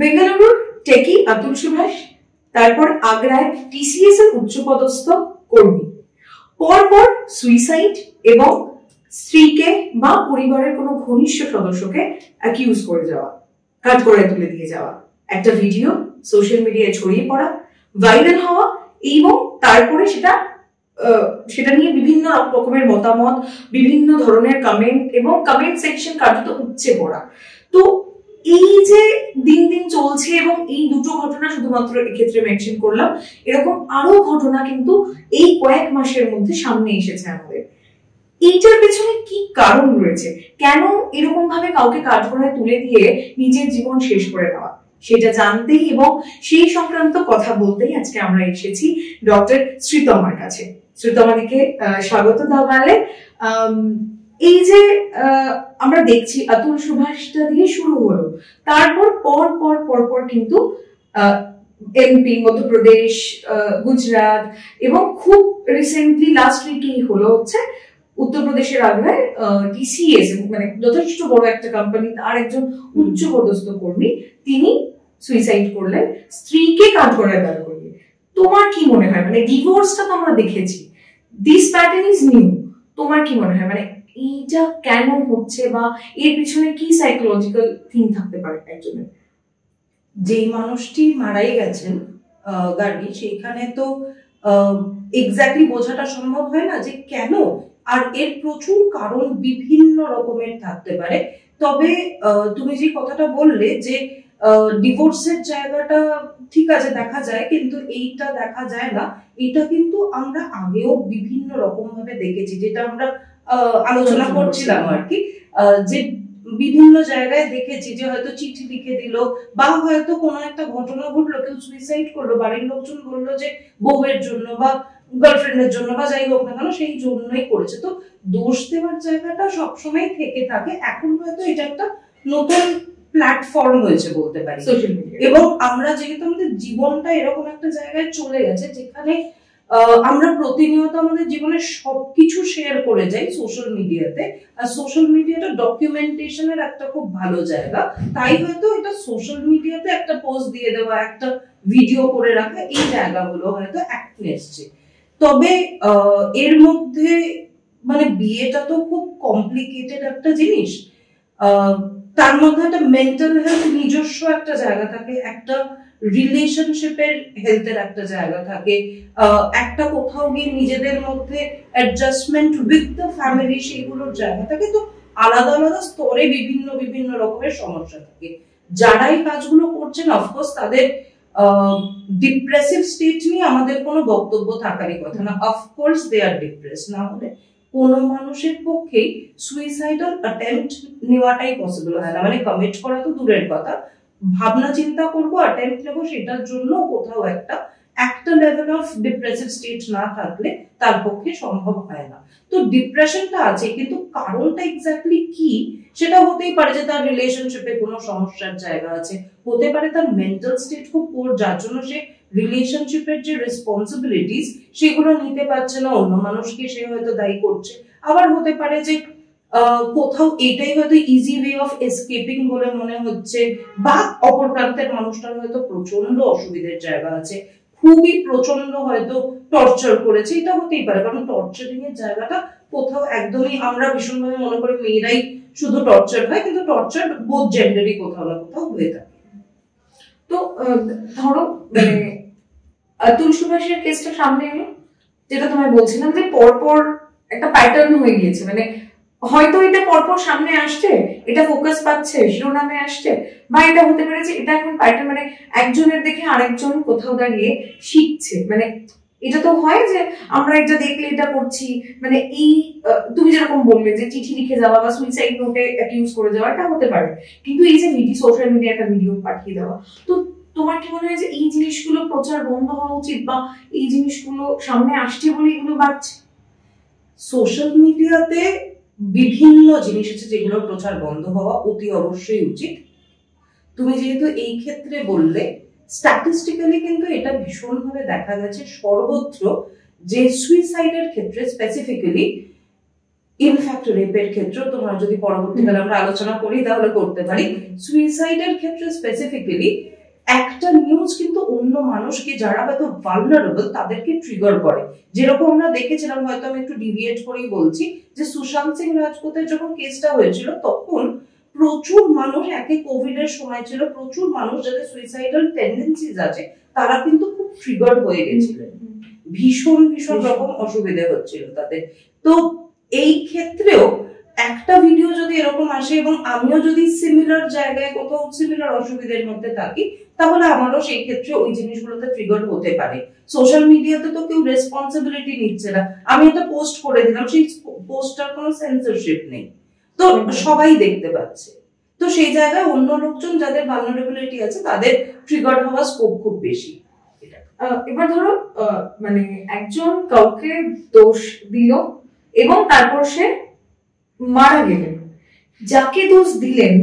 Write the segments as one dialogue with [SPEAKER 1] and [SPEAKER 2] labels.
[SPEAKER 1] বেঙ্গালুরুর টেকি আতুল সুভাষ, তারপর আগ্রায় টিসিএস এর উচ্চপদস্থ কর্মী, পরপর সুইসাইড এবং স্ত্রীকে বা পরিবারের কোনো ঘনিষ্ঠ সদস্যকে অ্যাকিউজ করে যাওয়া, কাজ করে তুলে দিয়ে যাওয়া, একটা ভিডিও সোশ্যাল মিডিয়ায় ছড়িয়ে পড়া, ভাইরাল হওয়া এবং তারপরে সেটা নিয়ে বিভিন্ন রকমের মতামত, বিভিন্ন ধরনের কমেন্ট এবং কমেন্ট সেকশন কার্যত উপচে পড়া। তো এই যে দিন দিন চলছে এবং এই দুটো ঘটনা শুধুমাত্র এক্ষেত্রে মেনশন করলাম, এরকম আরো ঘটনা কিন্তু এই কয়েক মাসের মধ্যে সামনে এসেছে আমাদের। এইটার পেছনে কি কারণ রয়েছে? কেন এরকম ভাবে কাউকে কাঠগড়ায় তুলে দিয়ে নিজের জীবন শেষ করে নেওয়া, সেটা জানতেই এবং সেই সংক্রান্ত কথা বলতেই আজকে আমরা এসেছি ডক্টর শ্রীতমার কাছে। শ্রীতমাদিকে স্বাগত জানালে। এই যে আমরা দেখছি আতুল সুভাষটা দিয়ে শুরু হলো, তারপর পর কিন্তু এমপি, মধ্যপ্রদেশ, গুজরাট এবং খুব রিসেন্টলি লাস্ট উইকেই হলো হচ্ছে উত্তরপ্রদেশের আগ্রায় টিসিএস, মানে যথেষ্ট বড় একটা কোম্পানি, তার একজন উচ্চপদস্থ কর্মী তিনি সুইসাইড করলেন স্ত্রীকে কাঠগড়ায় দাঁড় করিয়ে। তোমার কি মনে হয়, মানে ডিভোর্সটা তো আমরা দেখেছি, দিস প্যাটার্ন ইজ নিউ, তোমার কি মনে হয় মানে এইটা কেন হচ্ছে বা এর পিছনে কি সাইকোলজিক্যাল থিং থাকতে পারে একজনের?
[SPEAKER 2] যেই মানুষটি মারাই গেছেন গার্গী, সেখানে তো এক্স্যাক্টলি বোঝাটা সম্ভব হয় না যে কেন, আর এর প্রচুর কারণ বিভিন্ন রকমের থাকতে পারে। তবে তুমি যে কথাটা বললে যে ডিভোর্সের জায়গাটা ঠিক আছে দেখা যায়, কিন্তু এইটা দেখা যায় না, এটা কিন্তু আমরা আগেও বিভিন্ন রকম ভাবে দেখেছি, যেটা আমরা আলোচনা করছিলাম আর কি, যে বিভিন্ন জায়গায় দেখেছি যে হয়তো চিঠি লিখে দিল বা হয়তো কোনো একটা ঘটনা ঘটলো, কেউ সুইসাইড করলো, বাড়ির লোকজন বললো যে বউয়ের জন্য বা গার্লফ্রেন্ডের জন্য বা যাই হোক না কেন সেই জন্যই করেছে। তো দোষ দেওয়ার জায়গাটা সবসময় থেকে থাকে, এখন হয়তো এটা একটা নতুন প্ল্যাটফর্ম হয়েছে বলতে পারি সোশ্যাল মিডিয়া, এবং আমরা যেহেতু আমাদের জীবনটা এরকম একটা জায়গায় চলে গেছে যেখানে আমরা প্রতিনিয়ত আমাদের জীবনের সবকিছু শেয়ার করে যাই সোশ্যাল মিডিয়াতে, আর সোশ্যাল মিডিয়াটা ডকুমেন্টেশনের একটা খুব ভালো জায়গা, তাই হয়তো এটা সোশ্যাল মিডিয়াতে একটা পোস্ট দিয়ে দেওয়া, একটা ভিডিও করে রাখা, এই জায়গাগুলো হয়তো এখন এসছে। তবে এর মধ্যে মানে বিয়েটা তো খুব কমপ্লিকেটেড একটা জিনিস, তার মধ্যে একটা মেন্টাল হেলথ নিজস্ব একটা জায়গা থাকে, একটা রিলেশনশিপের হেলথের একটা জায়গা থাকে, একটা কোথাও গিয়ে নিজেদের মধ্যে অ্যাডজাস্টমেন্ট উইথ দ্য ফ্যামিলি সেগুলোর জায়গা থাকে। তো আলাদা আলাদা স্তরে বিভিন্ন রকমের সমস্যা থাকে। যারা এই কাজগুলো করছেন অফকোর্স তাদের ডিপ্রেসিভ স্টেট নিয়ে আমাদের কোনো বক্তব্য থাকারই কথা না, অফকোর্স দে আর ডিপ্রেস, না হলে কোনো মানুষের পক্ষেই সুইসাইডাল অ্যাটেম্পট নেওয়াটাই পসিবল হয় না, মানে কমিট করা তো দূরের কথা, ভাবনা চিন্তা করবো, অ্যাটেম্পট নেবো, সেটার জন্য কোথাও একটা লেভেল অফ ডিপ্রেসিভ স্টেট না থাকলে তার পক্ষে সম্ভব হয় না। তো ডিপ্রেশনটা আছে, কিন্তু কারণটা এক্স্যাক্টলি কি সেটা হতেই পারে যে তার রিলেশনশিপে কোনো সমস্যার জায়গা আছে, হতে পারে তার মেন্টাল স্টেট খুব পোর, যার জন্য সে রিলেশনশিপের যে রেসপন্সিবিলিটিস সেগুলো নিতে পারছে না, অন্য মানুষকে সে হয়তো দায়ী করছে। আবার হতে পারে যে কোথাও এটাই হয়তো ইজি ওয়ে অফ এসকেপিং বলে মনে হচ্ছে, বা অপর প্রান্তের মানুষটার হয়তো প্রচন্ড অসুবিধার জায়গা আছে, খুবই প্রচন্ড হয়তো টর্চার করেছে, এটা হতেই পারে, কারণ টর্চারিং এর জায়গাটা কোথাও একদমই আমরা ভীষণভাবে মনে করি মেয়েরাই শুধু টর্চার হয়, কিন্তু টর্চার বোথ জেন্ডারই কোথাও না কোথাও হয়ে থাকে।
[SPEAKER 1] তো ধরো মানে আতুল সুভাষের কেসটা সামনে এলো, যেটা তোমায় বলছিলাম যে পরপর একটা প্যাটার্ন হয়ে গিয়েছে, মানে হয়তো এটা পরপর সামনে আসছে, এটা ফোকাস পাচ্ছে, শিরোনামে আসছে, বা এটা হতে পারে যে এটা এখন প্যাটার্ন, মানে একজনের দেখে আরেকজন কোথাও দাঁড়িয়ে শিখছে, মানে এটা তো হয় যে আমরা এটা দেখলে এটা করছি, মানে এই তুমি যেরকম বললে যে চিঠি লিখে যাওয়া বা সুইসাইড নোটে অ্যাকিউজ করে যাওয়া, এটা হতে পারে, কিন্তু এই যে সোশ্যাল মিডিয়া একটা ভিডিও পাঠিয়ে দেওয়া, তো তোমার কি মনে হয় যে এই জিনিসগুলো প্রচার বন্ধ হওয়া উচিত, বা এই জিনিসগুলো সামনে আসছে বলে এগুলো বাড়ছে?
[SPEAKER 2] সোশ্যাল মিডিয়াতে বিভিন্ন জিনিস আছে যেগুলো প্রচার বন্ধ হওয়া অতি অবশ্যই উচিত। তুমি যেহেতু এই ক্ষেত্রে বললে, স্ট্যাটিস্টিক্যালি কিন্তু এটা ভীষণভাবে দেখা গেছে সর্বত্র যে সুইসাইডের ক্ষেত্রে স্পেসিফিক্যালি ইনফ্যাক্ট রেপের ক্ষেত্রে তোমরা যদি পরবর্তীকালে আমরা আলোচনা করি তাহলে করতে পারি। সুইসাইডের ক্ষেত্রে স্পেসিফিক্যালি একটা নিউজ কিন্তু অন্য মানুষকে যারা হয়তো ভালনারেবল তাদেরকে ট্রিগার করে। যেরকম আমরা দেখেছিলাম, হয়তো আমি একটু ডিভিয়েট করেই বলছি, যে সুশান্ত সিং রাজপুতের যখন কেসটা হয়েছিল তখন প্রচুর মানুষ, একে কোভিড এর সময় ছিল, প্রচুর মানুষ যাদের সুইসাইডাল টেন্ডেন্সিজ আছে তারা কিন্তু খুব ট্রিগার হয়ে গেছিলেন, ভীষণ ভীষণ রকম অসুবিধা হচ্ছিল তাদের। তো এই ক্ষেত্রেও একটা ভিডিও যদি এরকম আসে এবং আমিও যদি সিমিলার জায়গায় কোথাও সিমিলার অসুবিধার মধ্যে থাকি, তাহলে আমারও সেই ক্ষেত্রে ওই জিনিসগুলোতে ট্রিগার হতে পারে। সোশ্যাল মিডিয়াতে তো কেউ রেসপন্সিবিলিটি নিচ্ছে না, আমি একটা পোস্ট করে দিলাম, সেই পোস্টটার কোনো সেন্সরশিপ নেই, তো সবাই দেখতে পাচ্ছে। তো সেই জায়গায় অন্য লোকজন যাদের ভালনারেবিলিটি আছে তাদের ট্রিগার হওয়ার স্কোপ খুব বেশি।
[SPEAKER 1] এবার ধরো মানে একজন কাউকে দোষ দিল এবং তারপর সে মারা গেলেন, যাকে দোষ দিলেন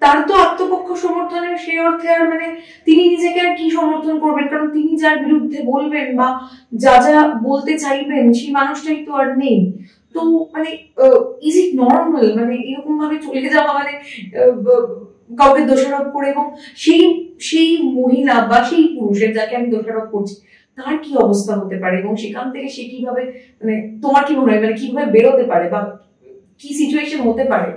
[SPEAKER 1] তার তো আত্মপক্ষ সমর্থনের সেই অর্থে আর মানে তিনি নিজেকে আর কি সমর্থন করবেন, কারণ তিনি যার বিরুদ্ধে বলবেন বা যা যা বলতে চাইবেন সেই মানুষটাই তো আর নেই। তো মানে ইজ ইট নর্মাল মানে এরকম ভাবে চলে যাওয়া, মানে কাউকে দোষারোপ করে, এবং সেই মহিলা বা সেই পুরুষের যাকে আমি দোষারোপ করছি তার কি অবস্থা হতে পারে, এবং সেখান থেকে সে কিভাবে, মানে তোমার কি মনে হয় মানে কিভাবে বেরোতে পারে বা কি সিচুয়েশন হতে পারে?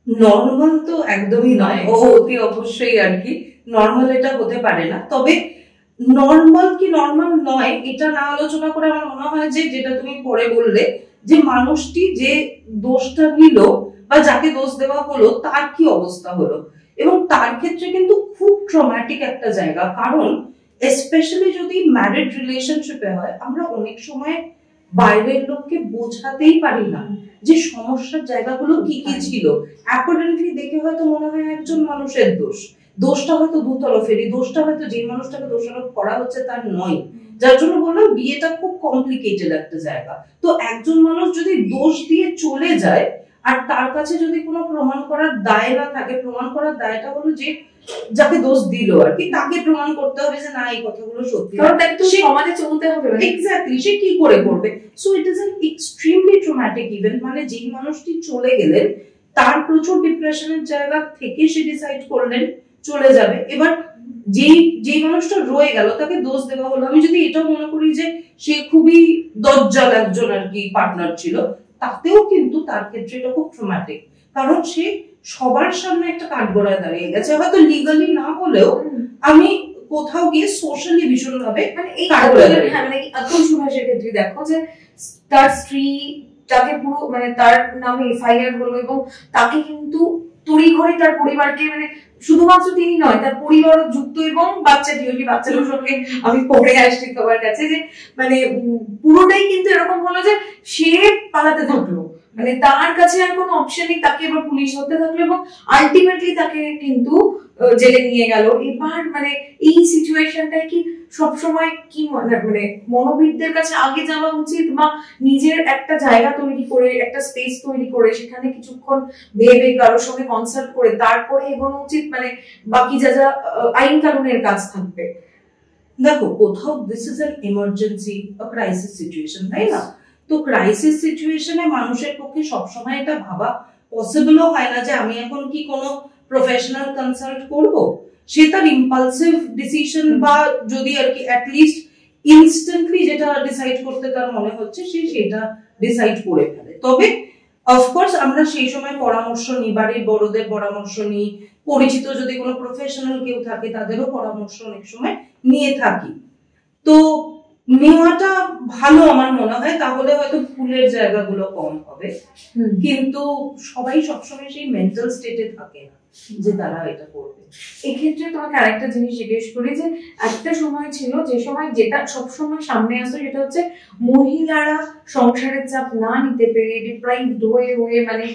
[SPEAKER 2] নর্মাল তো একদমই নয়, অতি অবশ্যই আর কি নর্মাল এটা হতে পারে না। তবে নর্মাল কি নর্মাল নয় এটা না আলোচনা করে আমার মনে হয় যে, যেটা তুমি পরে বললে, যে মানুষটি যে দোষটা নিল বা যাকে দোষ দেওয়া হলো তার কি অবস্থা হলো, এবং তার ক্ষেত্রে কিন্তু খুব ট্রমাটিক একটা জায়গা। কারণ স্পেশালি যদি ম্যারিড রিলেশনশিপে হয়, আমরা অনেক সময় বাইরের লোককে বোঝাতেই পারি না যে সমস্যার জায়গাগুলো কি কি ছিল। অ্যাপারেন্টলি দেখে হয়তো মনে হয় একজন মানুষের দোষটা হয়তো দুতরফেরই, দোষটা হয়তো যে মানুষটাকে দোষারোপ করা হচ্ছে তার নয়। যার জন্য বললাম বিয়েটা খুব কমপ্লিকেটেড একটা জায়গা। তো একজন মানুষ যদি দোষ দিয়ে চলে যায় আর তার কাছে যদি কোনো প্রমাণ করার দায় না থাকে, প্রমাণ করার দায়টা হলো যে যাকে দোষ দিল আর কি, তাকে প্রমাণ করতে হবে যে না এই কথাগুলো সত্যি,
[SPEAKER 1] কারণ তাকে তো সমাজে চলতে হবে।
[SPEAKER 2] এক্স্যাক্টলি, সে কি করে করবে? So it is an extremely traumatic event. মানে যেই মানুষটি চলে গেলেন তার প্রচুর ডিপ্রেশনের জায়গা থেকে সে ডিসাইড করলেন চলে যাবে। এবার যেই মানুষটা রয়ে গেল তাকে দোষ দেওয়া হলো। আমি যদি এটাও মনে করি যে সে খুবই দজ্জাল একজন আর কি পার্টনার ছিল, তাতেও কিন্তু তার ক্ষেত্রে এটা খুব ট্রমাটিক, কারণ সে সবার সামনে একটা কাঠগড়ায় দাঁড়িয়ে গেছে, হয়তো লিগালি না হলেও আমি কোথাও গিয়ে সোশ্যালি ভীষণ ভাবে, মানে এই
[SPEAKER 1] আতুল সুভাষের ক্ষেত্রে দেখো যে তার স্ত্রী তাকে পুরো মানে তার নামে এফআইআর হলো এবং তাকে কিন্তু তড়িঘড়ি তার পরিবারকে, মানে শুধুমাত্র তিনি নয় তার পরিবারও যুক্ত এবং বাচ্চাটিও, কি বাচ্চাটার সঙ্গে আমি পরে আসছি তোমার কাছে, যে মানে পুরোটাই কিন্তু এরকম হলো যে সে পালাতে থাকলো, মানে তার কাছে আর কোনো অপশন নেই, তাকে এবার পুলিশ ধরতে থাকলো এবং আলটিমেটলি তাকে কিন্তু জেলে নিয়ে গেল। এবার মানে এই সিচুয়েশনটায় কি সবসময় কি মানে মনোবিদদের কাছে আগে যাওয়া উচিত, বা নিজের একটা জায়গা তৈরি করে একটা স্পেস তৈরি করে সেখানে কিছুক্ষণ ভেবে কারোর সঙ্গে কনসাল্ট করে তারপরে এগোনো উচিত, মানে বাকি যা যা আইন কানুনের কাজ থাকবে?
[SPEAKER 2] দেখো, কোথাও this is an emergency, crisis situation, তাই না? তো ক্রাইসিস সিচুয়েশনে মানুষের পক্ষে সবসময় এটা ভাবা পসিবলও হয় না যে আমি এখন কি কোনো প্রফেশনাল কনসাল্ট করব। সে তার ইম্পালসিভ ডিসিশন বা যদি আর কি অ্যাটলিস্ট ইনস্ট্যান্টলি যেটা ডিসাইড করতে তার মনে হচ্ছে সে সেটা ডিসাইড করে ফেলে। তবে অফকোর্স আমরা সেই সময় পরামর্শ নিই, বাড়ির বড়দের পরামর্শ নিই, পরিচিত যদি কোনো প্রফেশনাল কেউ থাকে তাদেরও পরামর্শ অনেক সময় নিয়ে থাকি। তো নেওয়াটা ভালো আমার মনে হয়, তাহলে হয়তো ভুলের জায়গাগুলো কম হবে। কিন্তু সবাই সবসময় সেই মেন্টাল স্টেটে থাকে না যে তারা এটা করবে।
[SPEAKER 1] এক্ষেত্রে তোমাকে আরেকটা জিনিস জিজ্ঞেস করি, যে একটা সময় ছিল যে সময় যেটা সবসময় সামনে আসতো সেটা হচ্ছে মহিলারা সংসারের চাপ না নিতে পেরে ডিপ্রাইভড হয়ে মানে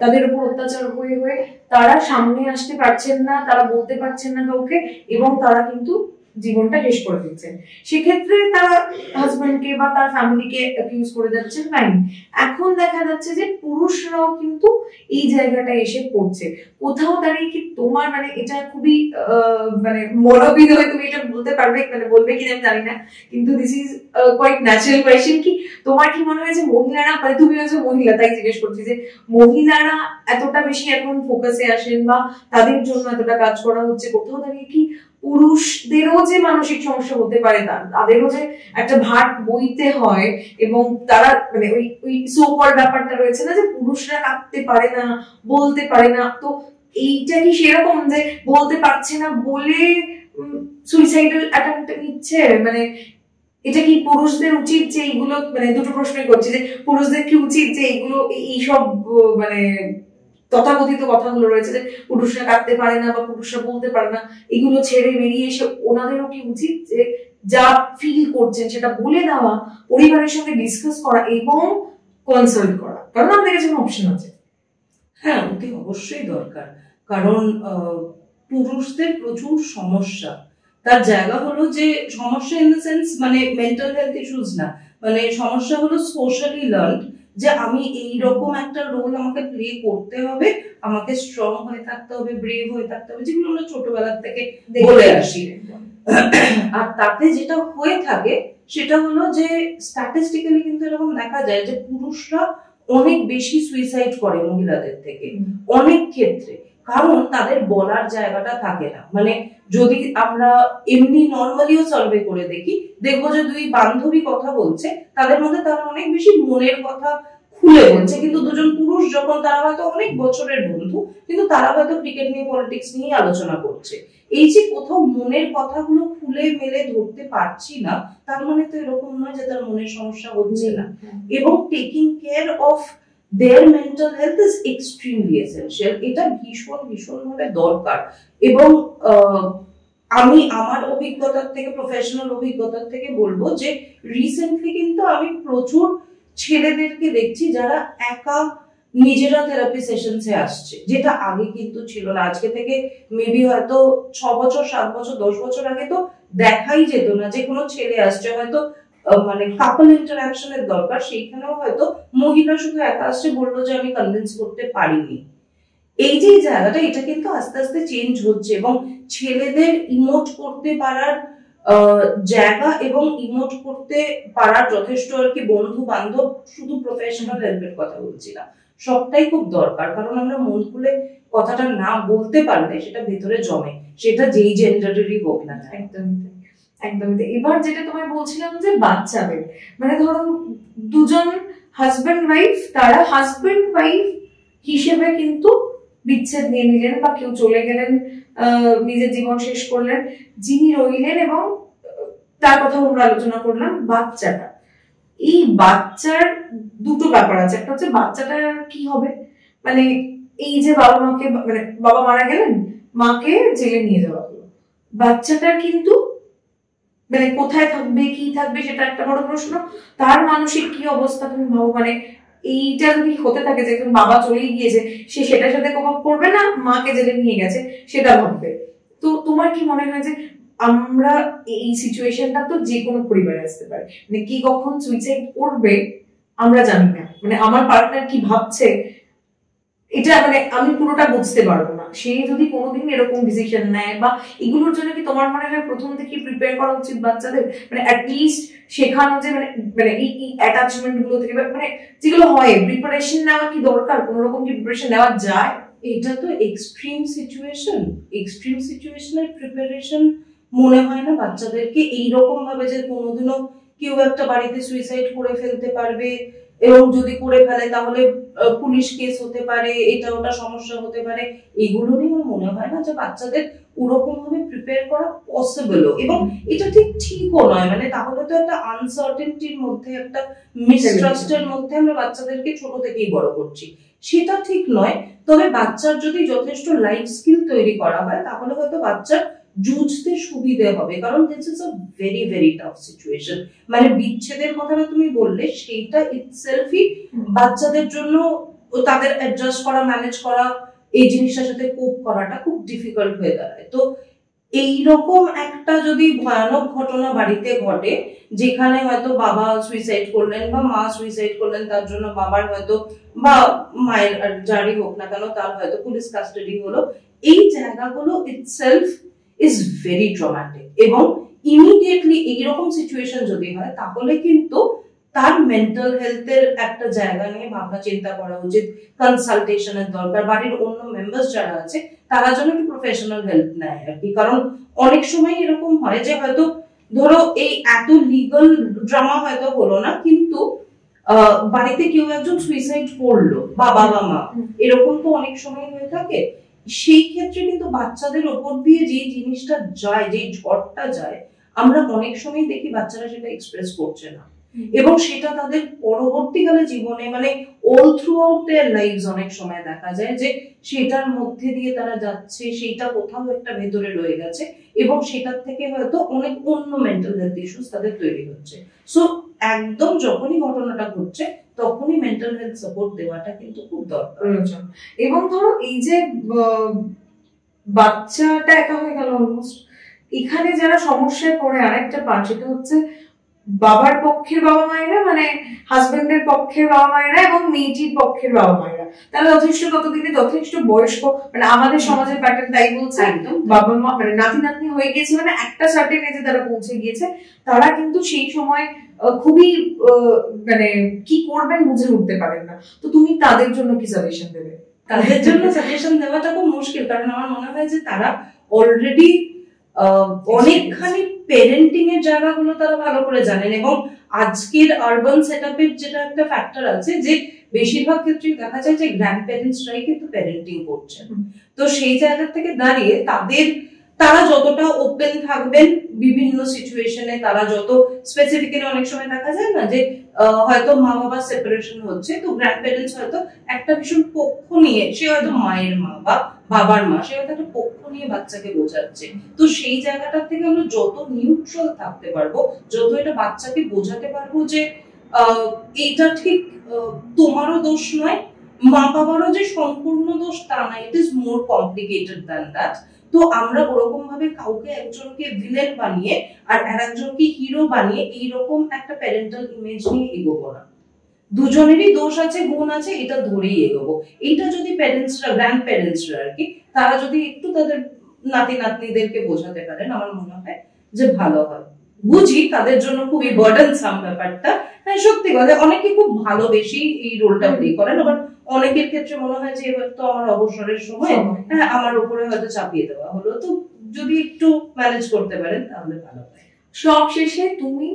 [SPEAKER 1] তাদের উপর অত্যাচার হয়ে তারা সামনে আসতে পারছেন না, তারা বলতে পারছেন না কাউকে, এবং তারা কিন্তু জীবনটা শেষ করে দিচ্ছেন, সেক্ষেত্রে তারা হাজবেন্ডকে বা তার ফ্যামিলিকে অ্যাকিউজ করে যাচ্ছেন। ফাইন, এখন দেখা যাচ্ছে যে পুরুষরাও কিন্তু এই জায়গাটায় এসে পড়ছে। কোথাও দাঁড়িয়ে কি তোমার মানে এটা খুবই মানে মনোবিদ হয়ে তুমি এটা বলতে পারবে, মানে বলবে কিনা আমি জানি না, কিন্তু this is quite natural question, কি তোমার কি মনে হয় যে মহিলারা, মানে তুমি হচ্ছে মহিলা তাই জিজ্ঞেস করছি, যে মহিলারা এতটা বেশি এখন ফোকাসে আসেন বা তাদের জন্য এতটা কাজ করা হচ্ছে, কোথাও দাঁড়িয়ে কি পুরুষদেরও যে মানসিক সমস্যা হতে পারে, তাদেরও যে একটা ভার বইতে হয়, এবং তারা মানে ওই সোকল ব্যাপারটা রয়েছে না যে পুরুষরা কাঁদতে পারে না, বলতে পারে না, তো এইটা কি সেরকম যে বলতে পারছে না বলে সুইসাইডাল অ্যাটেম্প্ট নিচ্ছে? মানে এটা কি পুরুষদের উচিত যে এইগুলো, মানে দুটো প্রশ্নই করছি, যে পুরুষদের কি উচিত যে এইগুলো এইসব মানে তথাকথিত কথাগুলো রয়েছে যে পুরুষরা কাঁদতে পারে না বা পুরুষরা বলতে পারে না, এগুলো ছেড়ে বেরিয়ে এসে ওনাদেরও কি উচিত যে যা ফিল করছেন সেটা বলে দেওয়া, পরিবারের সঙ্গে ডিসকাস করা এবং কনসাল্ট করা, কারণ আমাদের কাছে অপশন আছে?
[SPEAKER 2] হ্যাঁ, অতি অবশ্যই দরকার, কারণ পুরুষদের প্রচুর সমস্যা। তার জায়গা হলো যে সমস্যা ইন দ্য সেন্স মানে মেন্টাল হেলথ ইস্যুস না, মানে সমস্যা হলো সোশ্যালি লার্নড, যে আমি এই রকম একটা রোল আমাকে প্লে করতে হবে, আমাকে স্ট্রং হয়ে থাকতে হবে, ব্রেভ হয়ে থাকতে হবে, যেগুলো আমরা ছোটবেলার থেকে বলে আসি। আর তাতে যেটা হয়ে থাকে সেটা হলো যে স্ট্যাটিস্টিক্যালি কিন্তু এরকম দেখা যায় যে পুরুষরা অনেক বেশি সুইসাইড করে মহিলাদের থেকে অনেক ক্ষেত্রে, কারণ তাদের বলার জায়গাটা থাকে না। মানে যদি আমরা এমনি নর্মালিও সার্ভে করে দেখি, দেখবো যে দুই বান্ধবী কথা বলছে, তাদের মধ্যে তারা অনেক বেশি মনের কথা খুলে বলছে, কিন্তু দুজন পুরুষ যখন তারা হয়তো অনেক বছরের বন্ধু, কিন্তু তারা হয়তো ক্রিকেট নিয়ে পলিটিক্স নিয়ে আলোচনা করছে, এই যে কোথাও মনের কথাগুলো খুলে মেলে ধরতে পারছি না, তার মানে তো এরকম নয় যে তার মনের সমস্যা হচ্ছে না। এবং taking care of their mental health is extremely essential, এটা ভীষণ ভীষণ ভাবে দরকার। এবং আমি আমার অভিজ্ঞতার থেকে, প্রফেশনাল অভিজ্ঞতার থেকে বলবো যে রিসেন্টলি কিন্তু আমি প্রচুর ছেলেদেরকে দেখছি যারা একা নিজেরা থেরাপি সেশনসে আসছে, যেটা আগে কিন্তু ছিল না। আজকে থেকে মেবি হয়তো 6 বছর 7 বছর 10 বছর আগে তো দেখাই যেত না যে কোনো ছেলে আসছে, হয়তো মানে কাপল ইন্টারঅ্যাকশনের দরকার, সেইখানেও হয়তো মহিলা শুধু একা আসছে, বললো যে আমি কনভিন্স করতে পারিনি। এই যে জায়গাটা, এটা কিন্তু আস্তে আস্তে চেঞ্জ হচ্ছে, এবং ছেলেদের ইমোট করতে পারার জায়গা এবং ইমোট করতে পারার যথেষ্ট আর কি বন্ধু বান্ধব, শুধু প্রফেশনাল হেল্পের কথা বলছি না, সবটাই খুব দরকার। কারণ আমরা মন খুলে কথাটা না বলতে পারলে সেটা ভেতরে জমে, সেটা যেই জেন্ডারেরই হোক না।
[SPEAKER 1] একদমই একদমই। এবার যেটা তোমায় বলছিলাম যে বাচ্চাদের, মানে ধরো দুজন হাজবেন্ড ওয়াইফ, তারা হাজবেন্ড ওয়াইফ হিসেবে কিন্তু বিচ্ছেদ নিয়ে নিলেন, বা কেউ চলে গেলেন, নিজের জীবন শেষ করলেন, যিনি রইলেন, এবং তার কথা আমরা আলোচনা করলাম বাচ্চাটা। এই বাচ্চার দুটো ব্যাপার আছে, একটা হচ্ছে বাচ্চাটার কি হবে, মানে এই যে বাবা মাকে, মানে বাবা মারা গেলেন, মাকে জেলে নিয়ে যাওয়া হলো, বাচ্চাটার কিন্তু মানে কোথায় থাকবে, কি থাকবে, সেটা একটা বড় প্রশ্ন। তার মানসিক কি অবস্থা তুমি ভাবো, মানে এইটা যদি হতে থাকে যে একজন বাবা চলেই গিয়েছে, সে সেটার সাথে কোপ করবে না, মাকে জেলে নিয়ে গেছে সেটা ভাববে। তো তোমার কি মনে হয় যে আমরা এই সিচুয়েশনটা তো যে কোনো পরিবারে আসতে পারে, মানে কি কখন সুইসাইড করবে আমরা জানি না, মানে আমার পার্টনার কি ভাবছে এটা মানে আমি পুরোটা বুঝতে পারবো না। সে যদি কোনোদিন এরকম ডিসিশন নেয়, বা এগুলোর জন্য কি তোমার মনে হয় প্রথম থেকে প্রিপেয়ার করা উচিত বাচ্চাদের, মানে অ্যাটলিস্ট শেখানো যে মানে মানে এই অ্যাটাচমেন্ট গুলো থেকে, মানে যেগুলো হয় প্রিপারেশন নেওয়া কি দরকার, কোন রকম কি প্রিপারেশন নেওয়া যায়?
[SPEAKER 2] এটা তো এক্সট্রিম সিচুয়েশন, এক্সট্রিম সিচুয়েশনের প্রিপারেশন মনে হয় না বাচ্চাদেরকে এইরকম ভাবে যে কোনোদিনও কেউ একটা বাড়িতে সুইসাইড করে ফেলতে পারবে, এবং যদি করে ফেলে তাহলে পুলিশ কেস হতে পারে, এটা ওটা সমস্যা হতে পারে, এগুলো নিয়ে আমার মনে হয় না যে বাচ্চাদের ওরকম ভাবে প্রিপেয়ার করা পসিবল। এবং এটা ঠিকও নয়, মানে তাহলে তো একটা আনসার্টেনটির মধ্যে, একটা মিসট্রাস্টের মধ্যে আমরা বাচ্চাদেরকে ছোট থেকেই বড় করছি, সেটা ঠিক নয়। তবে বাচ্চার যদি যথেষ্ট লাইফ স্কিল তৈরি করা হয়, তাহলে হয়তো বাচ্চার জুঝতে সুবিধে হবে, কারণ this is a very very tough situation. মানে বিচ্ছেদের কথাটা তুমি বললে, সেইটা ইটসেলফই বাচ্চাদের জন্য তাদের অ্যাডজাস্ট করা, ম্যানেজ করা, এই জিনিসটার সাথে কোপ করাটা খুব ডিফিকাল্ট হয়ে দাঁড়ায়। তো এইরকম একটা যদি ভয়ানক ঘটনা বাড়িতে ঘটে, যেখানে হয়তো বাবা সুইসাইড করলেন বা মা সুইসাইড করলেন, তার জন্য বাবার হয়তো বা মায়ের যারই হোক না কেন তার হয়তো পুলিশ কাস্টাডি হলো, এই জায়গাগুলো ইটসেলফ ইজ ভেরি ট্রমাটিক। এবং ইমিডিয়েটলি এইরকম সিচুয়েশন যদি হয়, তাহলে কিন্তু তার মেন্টাল হেলথের একটা জায়গা নিয়ে ভাবনা চিন্তা করা উচিত, কনসালটেশনের দরকার। বাড়ির অন্য মেম্বার্স যারা আছে তারা যেন একটু প্রফেশনাল হেল্প নেয় আর কি। কারণ অনেক সময় এরকম হয় যে হয়তো ধরো এই এত লিগাল ড্রামা হয়তো হলো না, কিন্তু বাড়িতে কেউ একজন সুইসাইড করলো বা বাবা মা, এরকম তো অনেক সময় হয়ে থাকে। সেই ক্ষেত্রে কিন্তু বাচ্চাদের ওপর দিয়ে যে জিনিসটা যায়, যে ঝড়টা যায়, আমরা অনেক সময় দেখি বাচ্চারা সেটা এক্সপ্রেস করছে না, এবং সেটা তাদের পরবর্তীকালে জীবনে মানে all throughout their lives অনেক সময় দেখা যায় যে সেটার মধ্যে দিয়ে তারা যাচ্ছে, সেটা কোথাও একটা ভেতরে রয়ে গেছে, এবং সেটার থেকে হয়তো অনেক অন্য মেন্টাল হেলথ ইস্যুস তাদের তৈরি হচ্ছে। সো একদম যখনই ঘটনাটা ঘটছে তখনই মেন্টাল হেলথ সাপোর্ট দেওয়াটা কিন্তু খুব দরকার।
[SPEAKER 1] এবং ধরো এই যে বাচ্চাটা একা হয়ে গেল অলমোস্ট, এখানে যারা সমস্যায় পড়ে আরেকটা পার্ট, সেটা হচ্ছে বাবার পক্ষের বাবা মায়েরা, মানে হাজবেন্ডের পক্ষের বাবা মায়েরা এবং মেয়েটির পক্ষের বাবা মায়েরা, তারা যথেষ্ট ততদিনে যথেষ্ট বয়স্ক, মানে আমাদের সমাজের প্যাটার্ন তাই বলছে, একদম বাবা মা মানে নাতি নাতনি হয়ে গিয়েছে, মানে একটা সার্টেন এজে তারা পৌঁছে গিয়েছে, তারা কিন্তু সেই সময় খুবই মানে কি করবেন বুঝে উঠতে পারেন না। তো তুমি তাদের জন্য কি সাজেশন দেবে?
[SPEAKER 2] তাদের জন্য সাজেশন দেওয়াটা খুব মুশকিল, কারণ আমার মনে হয় যে তারা অলরেডি অনেকখানি পেরেন্টিং এর জায়গাগুলো তারা ভালো করে জানেন, এবং আজকের আরবান সেটআপের যেটা একটা ফ্যাক্টর আছে যে বেশিরভাগ ক্ষেত্রেই দেখা যায় যে গ্র্যান্ড প্যারেন্টসরাই কিন্তু প্যারেন্টিং করছেন। তো সেই জায়গা থেকে দাঁড়িয়ে তারা যতটা ওপেন থাকবেন বিভিন্ন সিচুয়েশনে, তারা যত স্পেসিফিক্যালি, অনেক সময় দেখা যায় না যে হয়তো মা বাবার সেপারেশন হচ্ছে, তো গ্র্যান্ড প্যারেন্টস হয়তো একটা ভীষণ পক্ষ নিয়ে, সে হয়তো মায়ের মা বা বাবার মা, সে হয়তো একটা পক্ষ নিয়ে বাচ্চাকে বোঝাচ্ছে। তো সেই জায়গাটা থেকে আমরা যত নিউট্রাল থাকতে পারবো, যত এটা বাচ্চাকে বোঝাতে পারবো যে এইটা ঠিক তোমারও দোষ নয়, মা বাবারও যে সম্পূর্ণ দোষ তা না, it is more complicated than that. তো আমরা ওরকম ভাবে কাউকে একজনকে ভিলেন বানিয়ে আর আরেকজনকে হিরো বানিয়ে এইরকম একটা প্যারেন্টাল ইমেজ নিয়ে এগোবো না। দুজনেরই দোষ আছে, গুণ আছে, এটা ধরেই এগোবো। এইটা যদি প্যারেন্টসরা, গ্র্যান্ড প্যারেন্টসরা আর কি, তারা যদি একটু তাদের নাতি নাতনিদেরকে বোঝাতে পারেন, আমার মনে হয় যে ভালো হয়। বুঝি তাদের জন্য খুবই বার্ডেনসাম ব্যাপারটা, হ্যাঁ সত্যি কথা, অনেকে খুব ভালোবেসেই এই রোলটা প্লে করেন, আবার অনেকের ক্ষেত্রে মনে হয় যে এবার তো আমার অবসরের সময়, হ্যাঁ আমার উপরে হয়তো চাপিয়ে দেওয়া হলো। তো যদি একটু ম্যানেজ করতে পারেন তাহলে ভালো হয়।
[SPEAKER 1] সব শেষে তুমি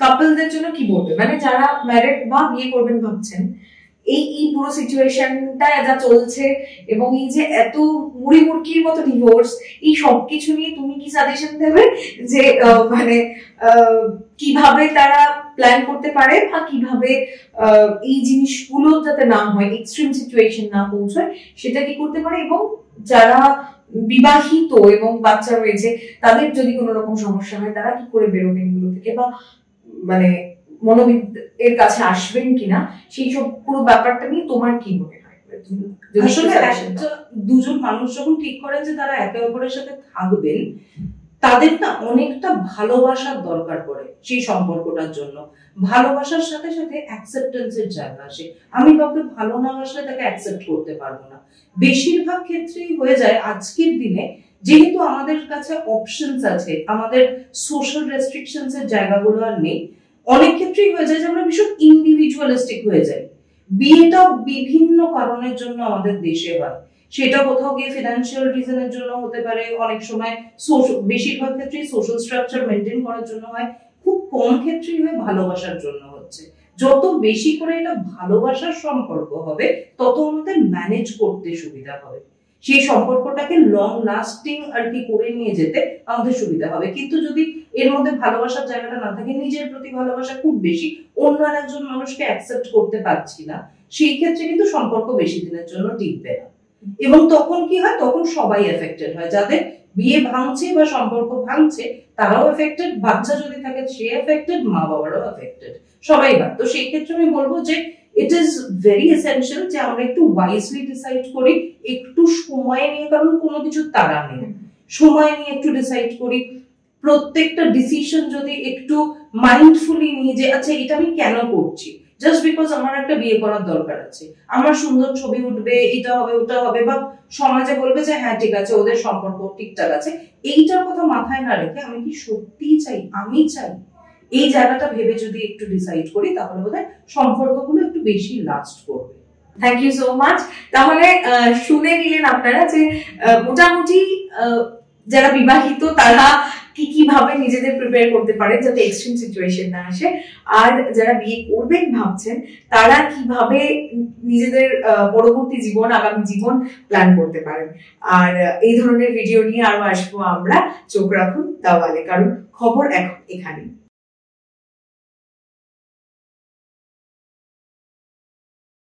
[SPEAKER 1] কাপলদের জন্য কি বলবে, মানে যারা ম্যারিড বা বিয়ে করবেন ভাবছেন, এই পুরো সিচুয়েশনটা যা চলছে এবং এই যে এত মুড়ি মুড়কির মতো ডিভোর্স, এই সবকিছু নিয়ে তুমি কি সাজেশন দেবে যে মানে কিভাবে তারা প্ল্যান করতে পারে বা কিভাবে এই জিনিসগুলো যাতে না হয়, এক্সট্রিম সিচুয়েশন না পৌঁছায়, সেটা কি করতে পারে? এবং যারা বিবাহিত এবং বাচ্চা রয়েছে, তাদের যদি কোনো রকম সমস্যা হয়, তারা কি করে বেরোবেন এগুলো থেকে, বা মানে মনোবিদ এর কাছে আসবেন কিনা, সেই সব পুরো ব্যাপারটা নিয়ে তোমার কি মনে হয়?
[SPEAKER 2] আসলে দুজন মানুষ যখন ঠিক করেন যে তারা একে অপরের সাথে থাকবেন, তাদের না অনেকটা ভালোবাসার দরকার পড়ে সেই সম্পর্কটার জন্য। ভালোবাসার সাথে সাথে অ্যাকসেপ্টেন্সের জায়গা আসে। আমি কাউকে ভালো না বাসলে তাকে অ্যাকসেপ্ট করতে পারবো না। বেশিরভাগ ক্ষেত্রেই হয়ে যায় আজকের দিনে, যেহেতু আমাদের কাছে অপশনস আছে, আমাদের সোশ্যাল রেস্ট্রিকশনস এর জায়গাগুলো আর নেই, অনেক ক্ষেত্রেই হয়ে যায় যে আমরা ভীষণ ইন্ডিভিজুয়ালিস্টিক হয়ে যাই। বিয়েটা বিভিন্ন কারণের জন্য আমাদের দেশে হয়, সেটা কোথাও গিয়ে ফিনান্সিয়াল রিজনের জন্য হতে পারে, অনেক সময় বেশিরভাগ ক্ষেত্রেই সোশ্যাল স্ট্রাকচার মেনটেন করার জন্য হয়, খুব কম ক্ষেত্রেই হয় ভালোবাসার জন্য হচ্ছে। যত বেশি করে এটা ভালোবাসার সম্পর্ক হবে, তত আমাদের ম্যানেজ করতে সুবিধা হবে, সেই সম্পর্কটাকে লং লাস্টিং আর কি করে নিয়ে যেতে আমাদের সুবিধা হবে। কিন্তু যদি এর মধ্যে ভালোবাসার জায়গাটা না থাকে, নিজের প্রতি ভালোবাসা খুব বেশি, অন্য একজন মানুষকে অ্যাকসেপ্ট করতে পারছি না, সেই ক্ষেত্রে কিন্তু সম্পর্ক বেশি দিনের জন্য টিকবে না। এবং তখন কি হয়, তখন সবাই এফেক্টেড হয়, যাদের বিয়ে ভাঙছে বা সম্পর্ক ভাঙছে তারাও এফেক্টেড, বাচ্চা যদি থাকে সে এফেক্টেড, মা বাবারও এফেক্টেড, সবাই হয়। তো সেই ক্ষেত্রে আমি বলবো যে ইট ইজ ভেরি এসেনশিয়াল যে আমরা একটু ওয়াইজলি ডিসাইড করি, একটু সময় নিয়ে, কারণ কোনো কিছু তাড়া নেই। সময় নিয়ে একটু ডিসাইড করি, প্রত্যেকটা ডিসিশন যদি একটু মাইন্ডফুলি নিয়ে যে আচ্ছা এটা আমি কেন করছি, জাস্ট বিকজ আমার একটা বিয়ে করার দরকার আছে, আমার সুন্দর ছবি উঠবে, এটা হবে ওটা হবে, বা সমাজে বলবে যে হ্যাঁ ঠিক আছে ওদের সম্পর্ক ঠিকঠাক আছে, এইটার কথা মাথায় না রেখে আমি কি সত্যিই চাই, আমি চাই, এই জায়গাটা ভেবে যদি একটু ডিসাইড করি তাহলে বোধহয় সম্পর্কগুলো একটু বেশি লাস্ট করবে।
[SPEAKER 1] Thank you so much. তাহলে শুনে নিলেন আপনারা যে মোটামুটি যারা বিবাহিত তারা কিভাবে নিজেদের প্রিপেয়ার করতে পারেন যাতে এক্সট্রিম সিচুয়েশন না আসে, আর যারা বিয়ে করবেন ভাবছেন তারা কিভাবে নিজেদের পরবর্তী জীবন, আগামী জীবন প্ল্যান করতে পারেন। আর এই ধরনের ভিডিও নিয়ে আরো আসবো আমরা। চোখ রাখুন দাওয়ালে, কারণ খবর এখন এখানেই।